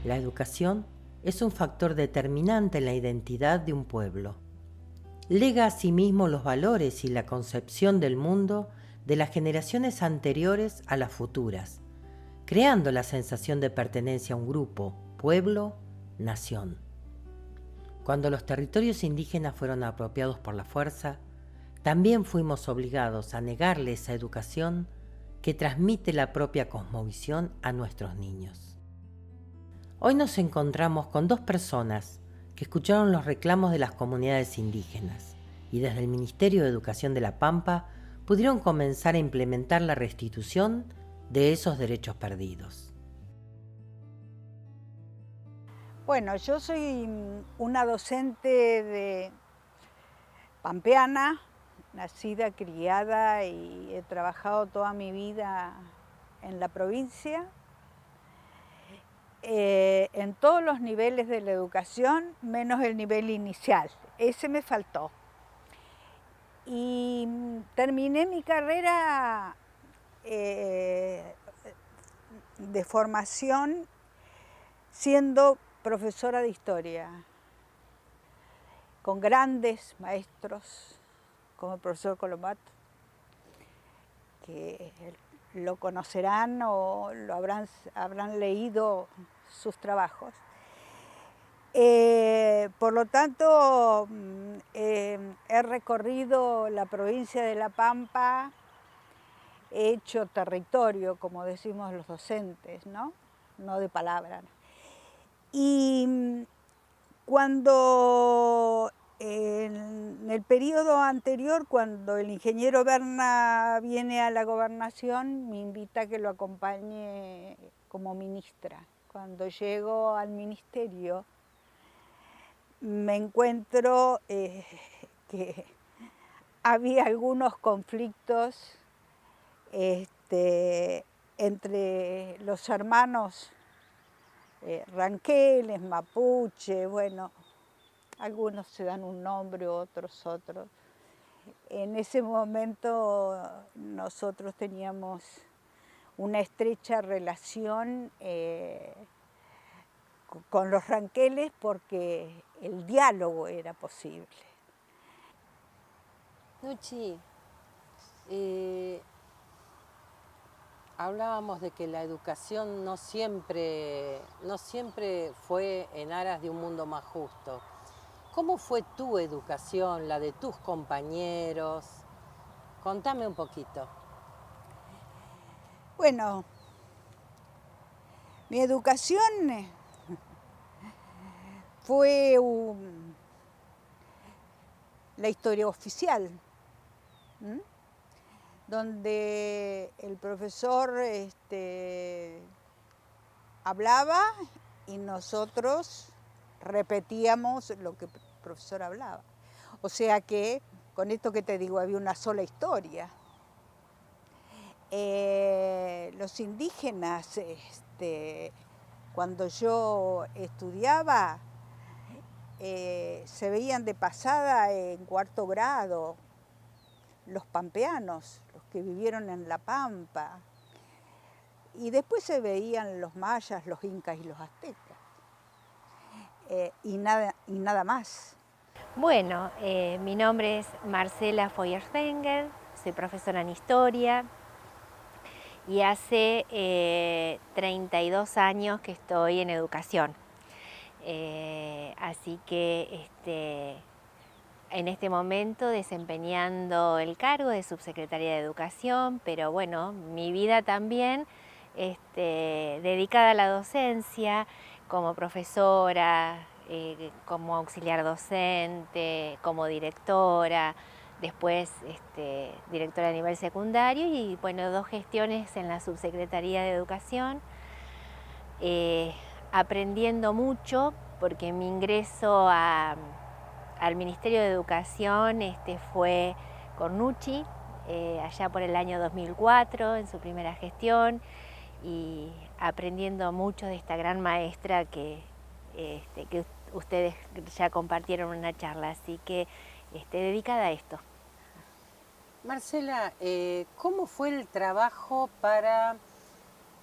La educación es un factor determinante en la identidad de un pueblo. Lega asimismo los valores y la concepción del mundo de las generaciones anteriores a las futuras, creando la sensación de pertenencia a un grupo, pueblo, nación. Cuando los territorios indígenas fueron apropiados por la fuerza, también fuimos obligados a negarle esa educación que transmite la propia cosmovisión a nuestros niños. Hoy nos encontramos con dos personas que escucharon los reclamos de las comunidades indígenas y desde el Ministerio de Educación de La Pampa pudieron comenzar a implementar la restitución de esos derechos perdidos. Bueno, yo soy una docente pampeana, nacida, criada y he trabajado toda mi vida en la provincia, en todos los niveles de la educación, menos el nivel inicial. Ese me faltó. Y terminé mi carrera de formación siendo profesora de historia, con grandes maestros como el profesor Colomato, que lo conocerán o lo habrán leído sus trabajos. Por lo tanto, he recorrido la provincia de La Pampa, he hecho territorio, como decimos los docentes, ¿no? No de palabra. Y cuando en el periodo anterior, cuando el ingeniero Berna viene a la gobernación, me invita a que lo acompañe como ministra. Cuando llego al ministerio, me encuentro que había algunos conflictos entre los hermanos ranqueles, mapuche, bueno, algunos se dan un nombre, otros otro. En ese momento nosotros teníamos una estrecha relación con los ranqueles porque el diálogo era posible. Nucci, hablábamos de que la educación no siempre fue en aras de un mundo más justo. ¿Cómo fue tu educación, la de tus compañeros? Contame un poquito. Bueno, mi educación fue la historia oficial, donde el profesor hablaba y nosotros repetíamos lo que el profesor hablaba. O sea que, con esto que te digo, había una sola historia. Los indígenas, cuando yo estudiaba, se veían de pasada en cuarto grado, los pampeanos, los que vivieron en La Pampa, y después se veían los mayas, los incas y los aztecas, y nada más. Bueno, mi nombre es Marcela Feuerstenger, soy profesora en historia y hace 32 años que estoy en educación. Así que en este momento desempeñando el cargo de subsecretaria de Educación, pero bueno, mi vida también dedicada a la docencia, como profesora, como auxiliar docente, como directora, después directora a nivel secundario y bueno, 2 gestiones en la subsecretaría de Educación, aprendiendo mucho porque mi ingreso al Ministerio de Educación fue con Nucci, allá por el año 2004, en su primera gestión, y aprendiendo mucho de esta gran maestra que ustedes ya compartieron una charla, así que dedicada a esto. Marcela, ¿cómo fue el trabajo para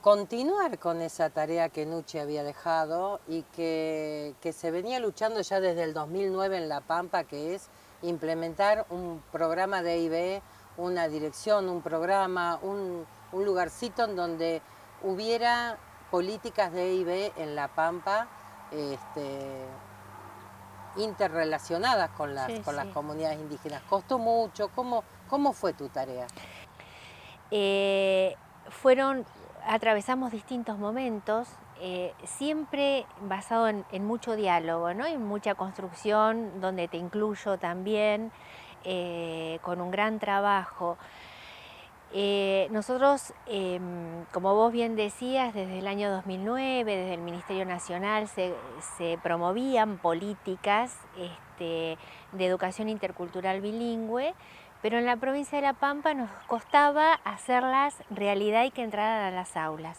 continuar con esa tarea que Nucci había dejado y que se venía luchando ya desde el 2009 en La Pampa, que es implementar un programa de EIB, una dirección, un programa, un lugarcito en donde hubiera políticas de EIB en La Pampa interrelacionadas con las comunidades indígenas. ¿Costó mucho? ¿Cómo fue tu tarea? Atravesamos distintos momentos, siempre basado en mucho diálogo, ¿no? En mucha construcción, donde te incluyo también, con un gran trabajo. Nosotros, como vos bien decías, desde el año 2009, desde el Ministerio Nacional, se promovían políticas de educación intercultural bilingüe, pero en la provincia de La Pampa nos costaba hacerlas realidad y que entraran a las aulas.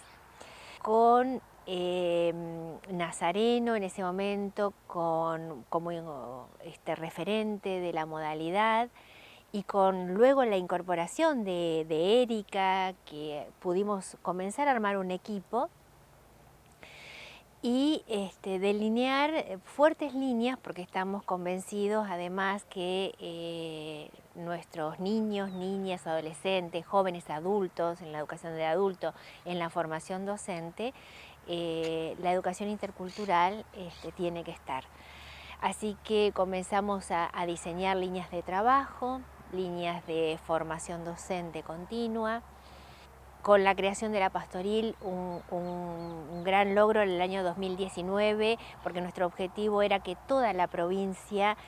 Con Nazareno en ese momento como referente de la modalidad, y con luego la incorporación de Erika, que pudimos comenzar a armar un equipo y delinear fuertes líneas, porque estamos convencidos además que nuestros niños, niñas, adolescentes, jóvenes, adultos, en la educación de adultos, en la formación docente, la educación intercultural tiene que estar. Así que comenzamos a diseñar líneas de trabajo, líneas de formación docente continua. Con la creación de la pastoril, un gran logro en el año 2019, porque nuestro objetivo era que toda la provincia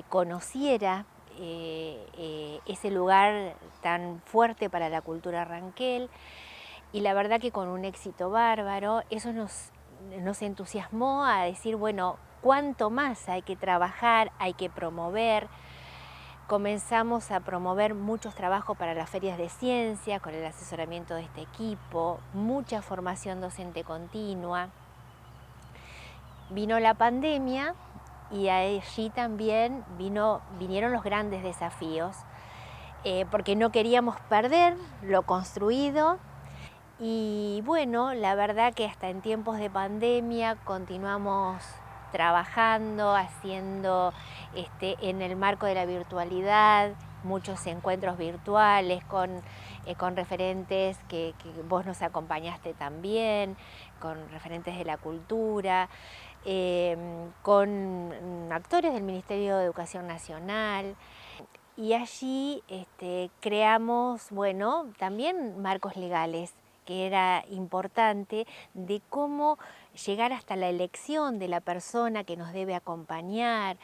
conociera ese lugar tan fuerte para la cultura ranquel, y la verdad que con un éxito bárbaro. Eso nos entusiasmó a decir, bueno, ¿cuánto más hay que trabajar, hay que promover? Comenzamos a promover muchos trabajos para las ferias de ciencia, con el asesoramiento de este equipo, mucha formación docente continua. Vino la pandemia y allí también vinieron los grandes desafíos, porque no queríamos perder lo construido. Y bueno, la verdad que hasta en tiempos de pandemia continuamos trabajando, haciendo en el marco de la virtualidad muchos encuentros virtuales con referentes que vos nos acompañaste también, con referentes de la cultura, con actores del Ministerio de Educación Nacional. Y allí creamos, bueno, también marcos legales, que era importante, de cómo llegar hasta la elección de la persona que nos debe acompañar,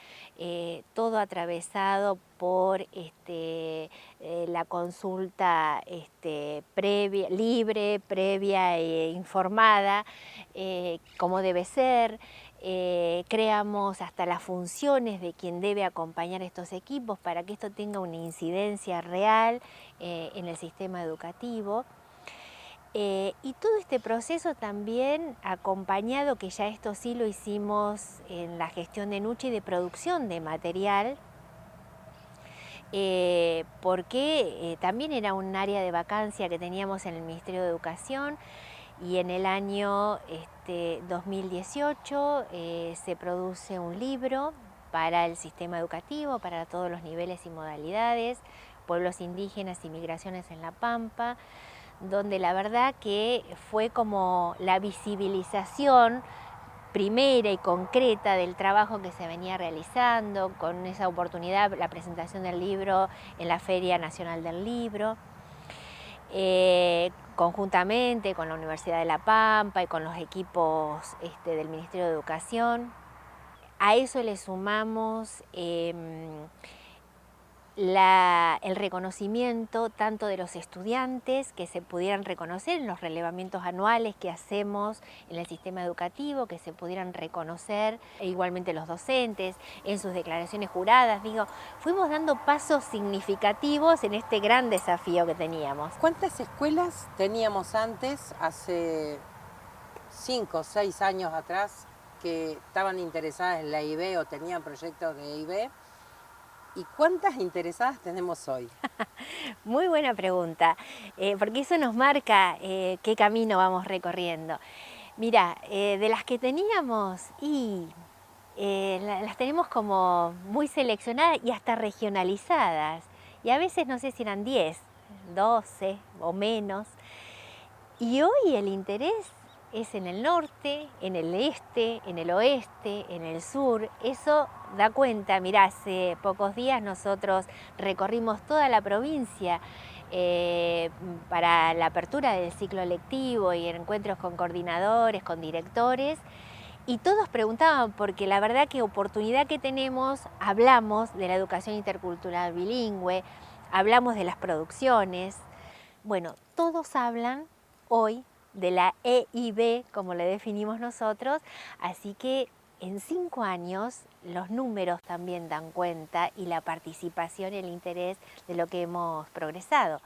todo atravesado por la consulta previa, libre, previa e informada, como debe ser. Creamos hasta las funciones de quien debe acompañar estos equipos para que esto tenga una incidencia real en el sistema educativo. Y todo este proceso también acompañado, que ya esto sí lo hicimos en la gestión de Nucci, de producción de material, porque también era un área de vacancia que teníamos en el Ministerio de Educación, y en el año 2018 se produce un libro para el sistema educativo, para todos los niveles y modalidades, pueblos indígenas y migraciones en La Pampa, donde la verdad que fue como la visibilización primera y concreta del trabajo que se venía realizando, con esa oportunidad, la presentación del libro en la Feria Nacional del Libro, conjuntamente con la Universidad de La Pampa y con los equipos del Ministerio de Educación. A eso le sumamos el reconocimiento tanto de los estudiantes, que se pudieran reconocer en los relevamientos anuales que hacemos en el sistema educativo, que se pudieran reconocer, e igualmente los docentes en sus declaraciones juradas. Fuimos dando pasos significativos en este gran desafío que teníamos. ¿Cuántas escuelas teníamos antes, hace 5 o 6 años atrás, que estaban interesadas en la EIB o tenían proyectos de EIB? ¿Y cuántas interesadas tenemos hoy? Muy buena pregunta, porque eso nos marca qué camino vamos recorriendo. Mira, de las que teníamos, las tenemos como muy seleccionadas y hasta regionalizadas. Y a veces no sé si eran 10, 12 o menos. Y hoy el interés es en el norte, en el este, en el oeste, en el sur. Eso da cuenta, mirá, hace pocos días nosotros recorrimos toda la provincia para la apertura del ciclo lectivo y encuentros con coordinadores, con directores. Y todos preguntaban, porque la verdad que oportunidad que tenemos, hablamos de la educación intercultural bilingüe, hablamos de las producciones. Bueno, todos hablan hoy de la EIB, como le definimos nosotros, así que en 5 años los números también dan cuenta y la participación y el interés de lo que hemos progresado.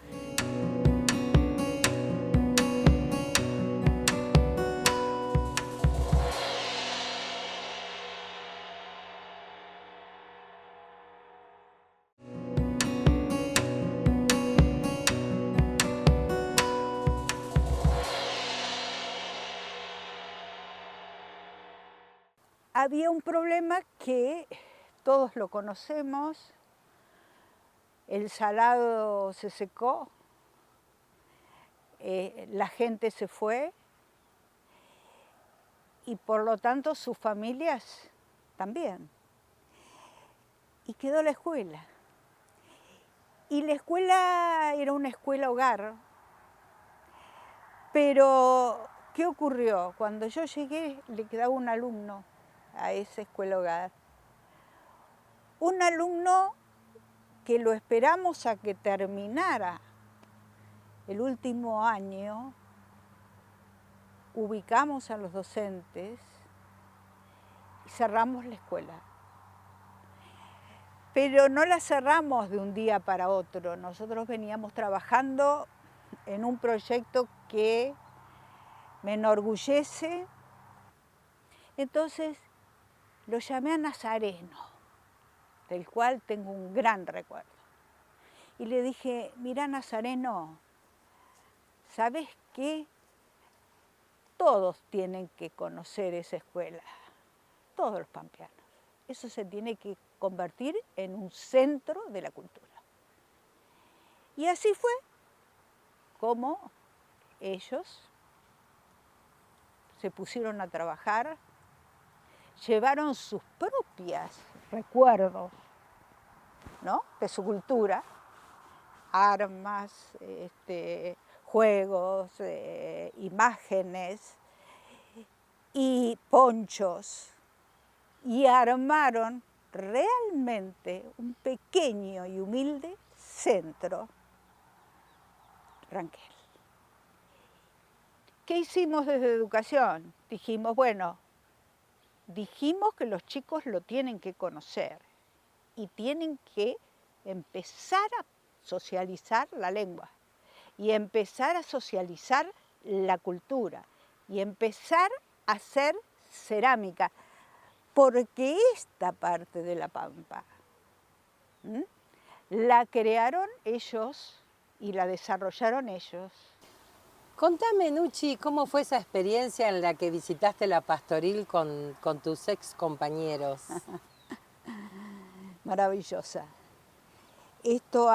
Había un problema que todos lo conocemos, el salado se secó, la gente se fue y por lo tanto sus familias también. Y quedó la escuela. Y la escuela era una escuela hogar, pero ¿qué ocurrió? Cuando yo llegué le quedaba un alumno a esa escuela hogar. Un alumno que lo esperamos a que terminara el último año, ubicamos a los docentes y cerramos la escuela. Pero no la cerramos de un día para otro. Nosotros veníamos trabajando en un proyecto que me enorgullece. Entonces lo llamé a Nazareno, del cual tengo un gran recuerdo. Y le dije, mira Nazareno, ¿sabes qué? Todos tienen que conocer esa escuela, todos los pampeanos. Eso se tiene que convertir en un centro de la cultura. Y así fue como ellos se pusieron a trabajar, llevaron sus propios recuerdos, ¿no?, de su cultura, armas, juegos, imágenes y ponchos, y armaron realmente un pequeño y humilde centro Ranquel. ¿Qué hicimos desde educación? Dijimos, bueno, dijimos que los chicos lo tienen que conocer y tienen que empezar a socializar la lengua y empezar a socializar la cultura y empezar a hacer cerámica, porque esta parte de la Pampa la crearon ellos y la desarrollaron ellos. Contame, Nucci, ¿cómo fue esa experiencia en la que visitaste la pastoril con tus ex compañeros? Maravillosa. Esto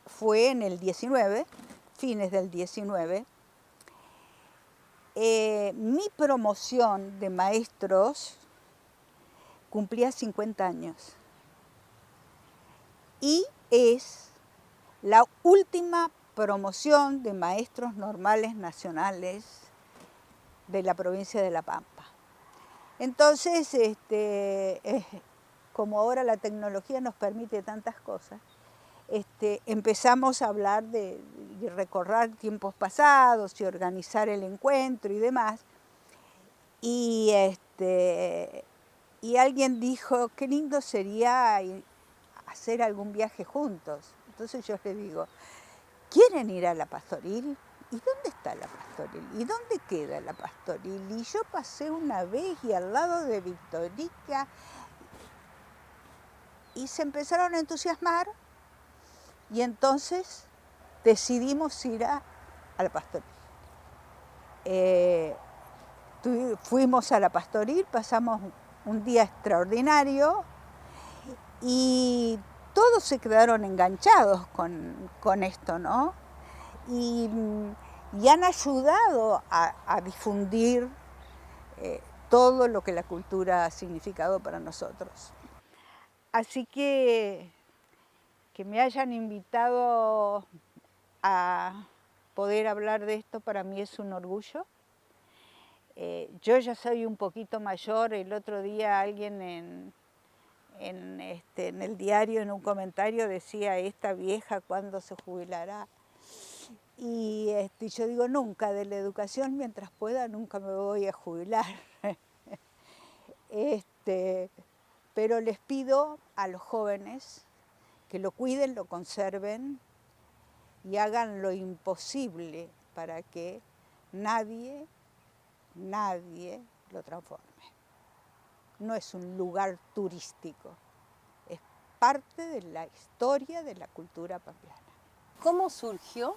fue en el 19, fines del 19. Mi promoción de maestros cumplía 50 años. Y es la última promoción de maestros normales nacionales de la provincia de La Pampa. Entonces, como ahora la tecnología nos permite tantas cosas, empezamos a hablar de recorrer tiempos pasados y organizar el encuentro y demás. Y alguien dijo, qué lindo sería hacer algún viaje juntos. Entonces yo les digo, ¿quieren ir a la pastoril? ¿Y dónde está la pastoril? ¿Y dónde queda la pastoril? Y yo pasé una vez y al lado de Victorica, y se empezaron a entusiasmar y entonces decidimos ir a la Pastoril. Fuimos a la Pastoril, pasamos un día extraordinario y todos se quedaron enganchados con esto, ¿no? Y han ayudado a difundir todo lo que la cultura ha significado para nosotros. Así que me hayan invitado a poder hablar de esto para mí es un orgullo. Yo ya soy un poquito mayor. El otro día alguien en el diario, en un comentario, decía: esta vieja, ¿cuándo se jubilará? Y yo digo, nunca, de la educación mientras pueda, nunca me voy a jubilar. Pero les pido a los jóvenes que lo cuiden, lo conserven y hagan lo imposible para que nadie lo transforme. No es un lugar turístico, es parte de la historia de la cultura pampeana. ¿Cómo surgió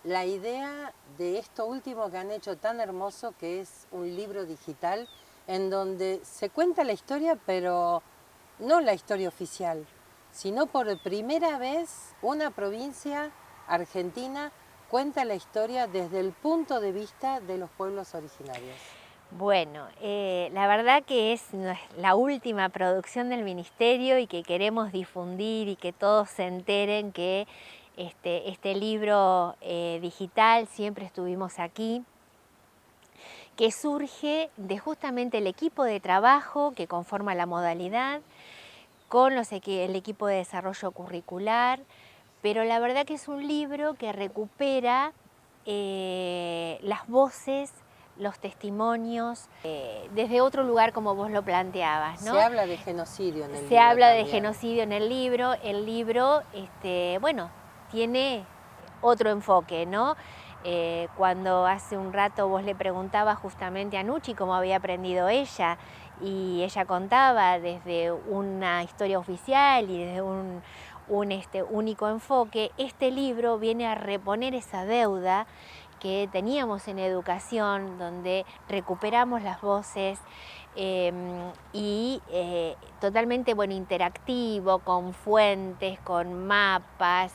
la idea de esto último que han hecho tan hermoso, que es un libro digital en donde se cuenta la historia, pero no la historia oficial, sino por primera vez una provincia argentina cuenta la historia desde el punto de vista de los pueblos originarios? Bueno, la verdad que es la última producción del Ministerio y que queremos difundir y que todos se enteren que este libro digital, Siempre estuvimos aquí, que surge de justamente el equipo de trabajo que conforma la modalidad, con el equipo de desarrollo curricular, pero la verdad que es un libro que recupera las voces, los testimonios, desde otro lugar como vos lo planteabas, ¿no? Se habla de genocidio en el libro. Se habla de también. genocidio en el libro. El libro, bueno, tiene otro enfoque, ¿no? Cuando hace un rato vos le preguntabas justamente a Nucci cómo había aprendido ella, y ella contaba desde una historia oficial y desde un único enfoque, este libro viene a reponer esa deuda que teníamos en educación, donde recuperamos las voces y totalmente interactivo, con fuentes, con mapas.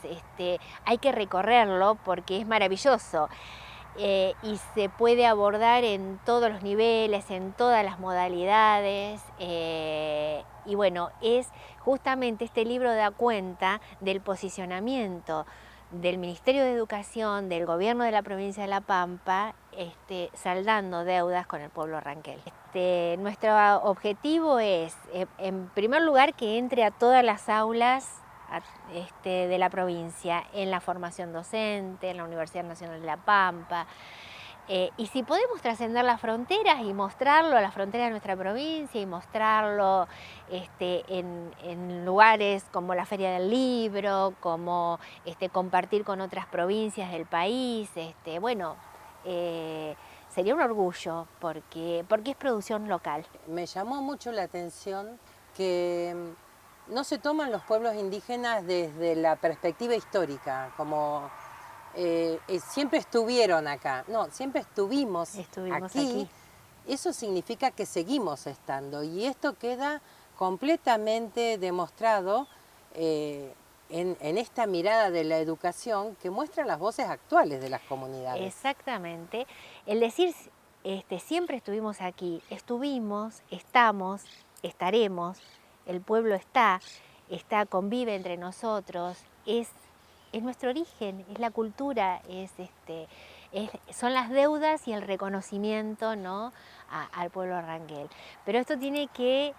Hay que recorrerlo porque es maravilloso y se puede abordar en todos los niveles, en todas las modalidades. Y bueno, justamente este libro da cuenta del posicionamiento del Ministerio de Educación, del Gobierno de la provincia de La Pampa, saldando deudas con el pueblo ranquel. Nuestro objetivo es, en primer lugar, que entre a todas las aulas de la provincia, en la formación docente, en la Universidad Nacional de La Pampa. Y si podemos trascender las fronteras y mostrarlo a las fronteras de nuestra provincia y mostrarlo en lugares como la Feria del Libro, como compartir con otras provincias del país, sería un orgullo porque es producción local. Me llamó mucho la atención que no se toman los pueblos indígenas desde la perspectiva histórica, como siempre estuvieron acá. No, siempre estuvimos aquí. Eso significa que seguimos estando, y esto queda completamente demostrado en esta mirada de la educación que muestra las voces actuales de las comunidades. Exactamente. El decir siempre estuvimos aquí, estuvimos, estamos, estaremos, el pueblo está, convive entre nosotros, es nuestro origen, es la cultura, son las deudas y el reconocimiento, ¿no?, al pueblo ranquel. Pero esto tiene que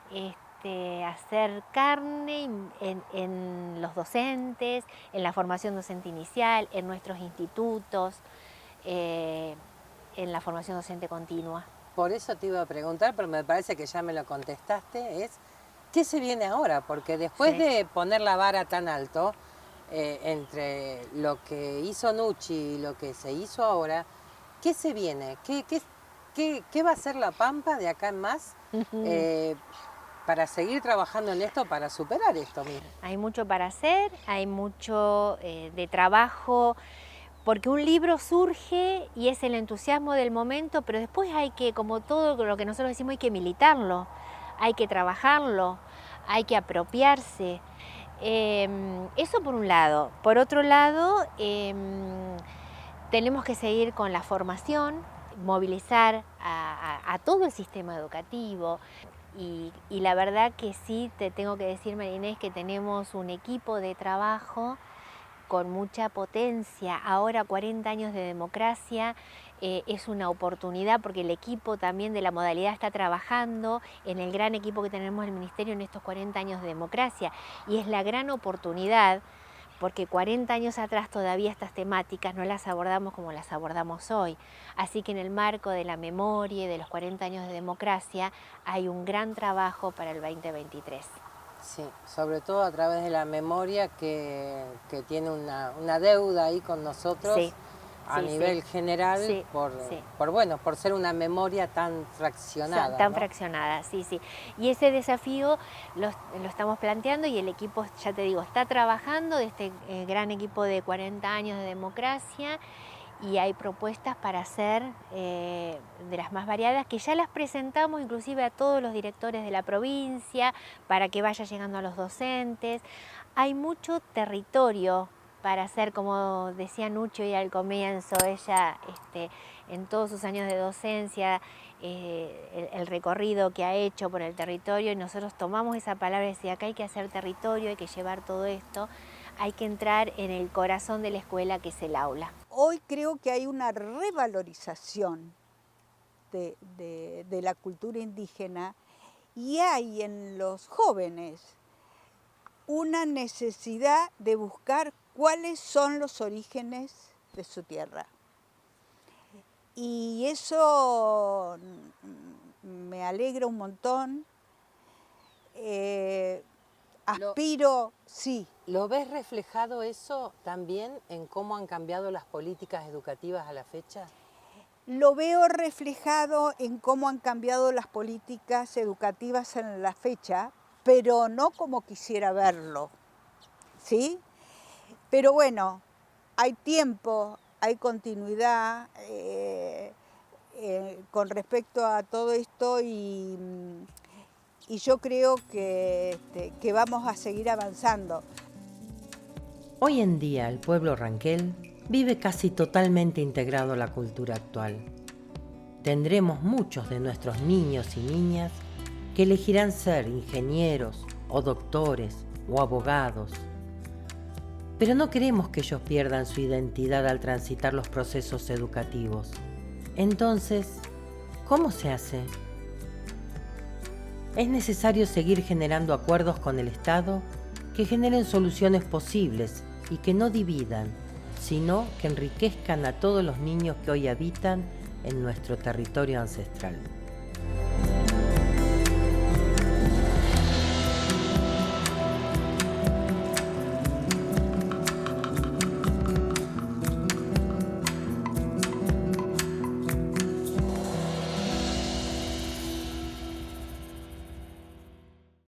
hacer carne en los docentes, en la formación docente inicial, en nuestros institutos, en la formación docente continua. Por eso te iba a preguntar, pero me parece que ya me lo contestaste, ¿qué se viene ahora? Porque después de poner la vara tan alto, entre lo que hizo Nucci y lo que se hizo ahora, ¿qué se viene? ¿Qué va a ser La Pampa de acá en más? para seguir trabajando en esto, para superar esto mismo. Hay mucho para hacer, hay mucho de trabajo, porque un libro surge y es el entusiasmo del momento, pero después hay que, como todo lo que nosotros decimos, hay que militarlo, hay que trabajarlo, hay que apropiarse. Eso por un lado. Por otro lado, tenemos que seguir con la formación, movilizar a todo el sistema educativo. Y la verdad que sí, te tengo que decir, María Inés, que tenemos un equipo de trabajo con mucha potencia. Ahora 40 años de democracia es una oportunidad, porque el equipo también de la modalidad está trabajando en el gran equipo que tenemos en el Ministerio en estos 40 años de democracia, y es la gran oportunidad, porque 40 años atrás todavía estas temáticas no las abordamos como las abordamos hoy. Así que en el marco de la memoria y de los 40 años de democracia hay un gran trabajo para el 2023. Sí, sobre todo a través de la memoria que tiene una deuda ahí con nosotros, Sí, a sí, nivel sí. general, Sí, por ser una memoria tan fraccionada. Tan ¿no? fraccionada, sí, sí. Y ese desafío lo estamos planteando, y el equipo, ya te digo, está trabajando, de este gran equipo de 40 años de democracia, y hay propuestas para hacer de las más variadas, que ya las presentamos inclusive a todos los directores de la provincia para que vaya llegando a los docentes. Hay mucho territorio para hacer, como decía Nucho y al comienzo, ella en todos sus años de docencia, el recorrido que ha hecho por el territorio, y nosotros tomamos esa palabra y decía, acá hay que hacer territorio, hay que llevar todo esto, hay que entrar en el corazón de la escuela, que es el aula. Hoy creo que hay una revalorización de la cultura indígena, y hay en los jóvenes una necesidad de buscar cuáles son los orígenes de su tierra. Y eso me alegra un montón. Aspiro, sí. ¿Lo ves reflejado eso también en cómo han cambiado las políticas educativas a la fecha? Lo veo reflejado en cómo han cambiado las políticas educativas en la fecha, pero no como quisiera verlo, ¿sí? Pero bueno, hay tiempo, hay continuidad con respecto a todo esto, y yo creo que vamos a seguir avanzando. Hoy en día el pueblo ranquel vive casi totalmente integrado a la cultura actual. Tendremos muchos de nuestros niños y niñas que elegirán ser ingenieros o doctores o abogados. Pero no queremos que ellos pierdan su identidad al transitar los procesos educativos. Entonces, ¿cómo se hace? Es necesario seguir generando acuerdos con el Estado que generen soluciones posibles y que no dividan, sino que enriquezcan a todos los niños que hoy habitan en nuestro territorio ancestral.